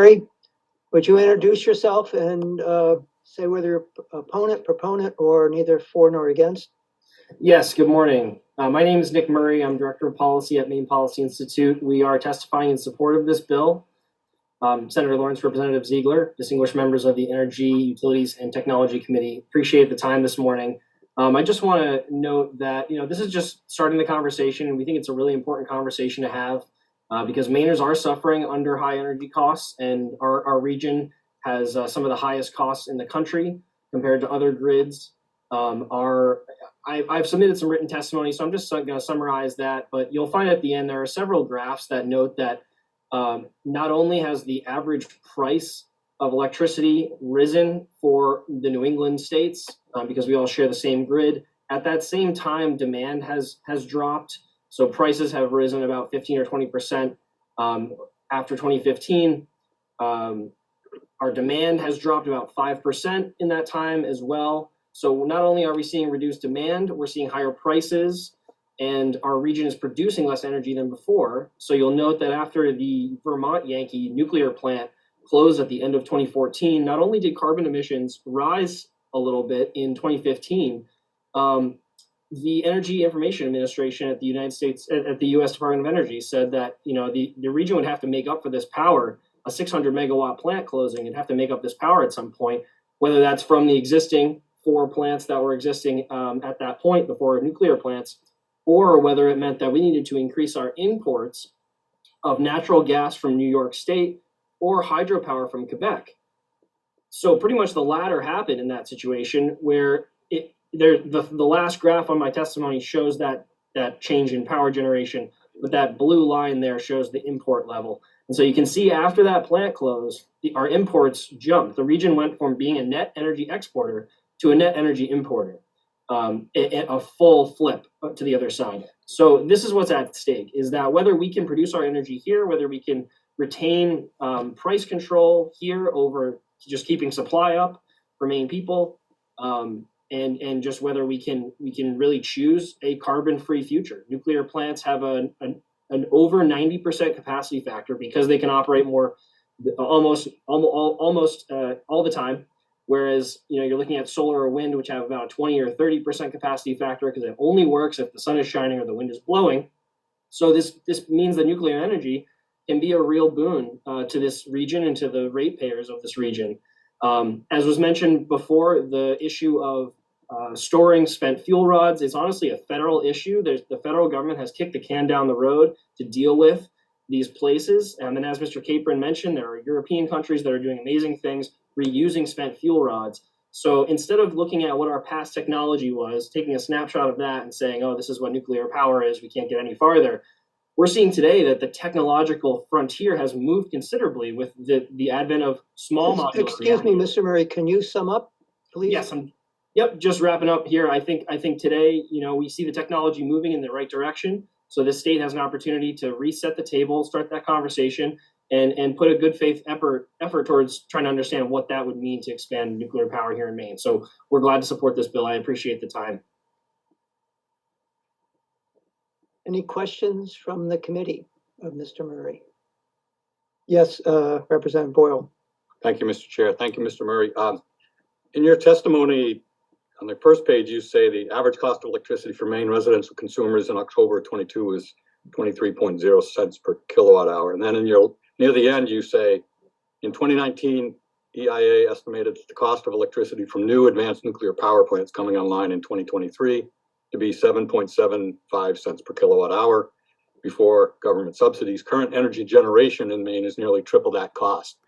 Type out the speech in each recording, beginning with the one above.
Murray, would you introduce yourself and say whether you're opponent, proponent, or neither for nor against? Yes, good morning. My name is Nick Murray. I'm Director of Policy at Maine Policy Institute. We are testifying in support of this bill. Senator Lawrence, Representative Ziegler, distinguished members of the Energy, Utilities, and Technology Committee, appreciate the time this morning. I just want to note that this is just starting the conversation, and we think it's a really important conversation to have because Mainers are suffering under high energy costs, and our region has some of the highest costs in the country compared to other grids. I've submitted some written testimony, so I'm just going to summarize that, but you'll find at the end there are several graphs that note that not only has the average price of electricity risen for the New England states because we all share the same grid, at that same time demand has dropped. So prices have risen about 15 or 20% after 2015. Our demand has dropped about 5% in that time as well. So not only are we seeing reduced demand, we're seeing higher prices, and our region is producing less energy than before. So you'll note that after the Vermont Yankee nuclear plant closed at the end of 2014, not only did carbon emissions rise a little bit in 2015, the Energy Information Administration at the United States, at the U.S. Department of Energy, said that the region would have to make up for this power. A 600 megawatt plant closing and have to make up this power at some point, whether that's from the existing 4 plants that were existing at that point, the 4 nuclear plants, or whether it meant that we needed to increase our imports of natural gas from New York State or hydropower from Quebec. So pretty much the latter happened in that situation where the last graph on my testimony shows that change in power generation, but that blue line there shows the import level. And so you can see after that plant closed, our imports jumped. The region went from being a net energy exporter to a net energy importer, a full flip to the other side. So this is what's at stake, is that whether we can produce our energy here, whether we can retain price control here over just keeping supply up for Maine people, and just whether we can really choose a carbon-free future. Nuclear plants have an over 90% capacity factor because they can operate more almost all the time. Whereas, you're looking at solar or wind, which have about a 20 or 30% capacity factor because it only works if the sun is shining or the wind is blowing. So this means that nuclear energy can be a real boon to this region and to the ratepayers of this region. As was mentioned before, the issue of storing spent fuel rods is honestly a federal issue. The federal government has kicked the can down the road to deal with these places. And then as Mr. Capron mentioned, there are European countries that are doing amazing things, reusing spent fuel rods. So instead of looking at what our past technology was, taking a snapshot of that and saying, oh, this is what nuclear power is, we can't get any farther, we're seeing today that the technological frontier has moved considerably with the advent of small modular. Excuse me, Mr. Murray, can you sum up, please? Yes, just wrapping up here. I think today, we see the technology moving in the right direction. So this state has an opportunity to reset the table, start that conversation, and put a good faith effort towards trying to understand what that would mean to expand nuclear power here in Maine. So we're glad to support this bill. I appreciate the time. Any questions from the committee of Mr. Murray? Yes, Representative Boyle. Thank you, Mr. Chair. Thank you, Mr. Murray. In your testimony, on the first page, you say the average cost of electricity for Maine residential consumers in October 22 was 23.0 cents per kilowatt hour. And then near the end, you say, in 2019, EIA estimated the cost of electricity from new advanced nuclear power plants coming online in 2023 to be 7.75 cents per kilowatt hour before government subsidies. Current energy generation in Maine is nearly triple that cost.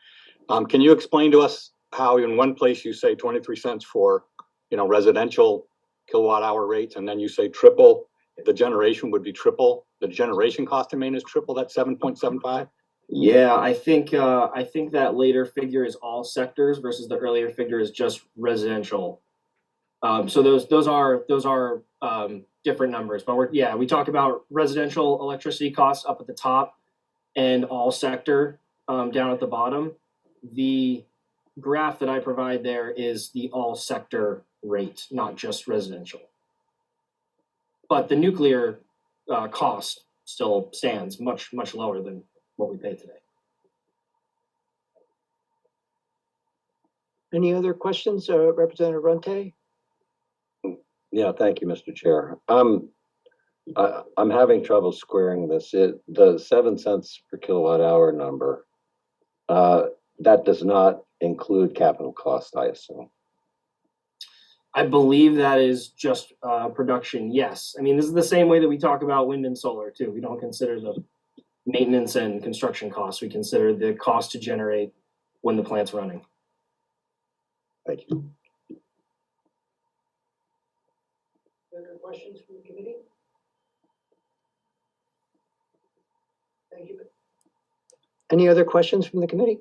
Can you explain to us how in one place you say 23 cents for residential kilowatt hour rates, and then you say triple, the generation would be triple, the generation cost in Maine is triple that 7.75? Yeah, I think that later figure is all sectors versus the earlier figure is just residential. So those are different numbers, but we talk about residential electricity costs up at the top and all sector down at the bottom. The graph that I provide there is the all sector rate, not just residential. But the nuclear cost still stands much lower than what we pay today. Any other questions, Representative Runte? Yeah, thank you, Mr. Chair. I'm having trouble squaring this. The 7 cents per kilowatt hour number, that does not include capital cost, I assume. I believe that is just production. Yes. I mean, this is the same way that we talk about wind and solar too. We don't consider the maintenance and construction costs. We consider the cost to generate when the plant's running. Thank you. Other questions from the committee? Thank you. Any other questions from the committee?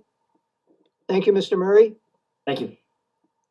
Thank you, Mr. Murray. Thank you.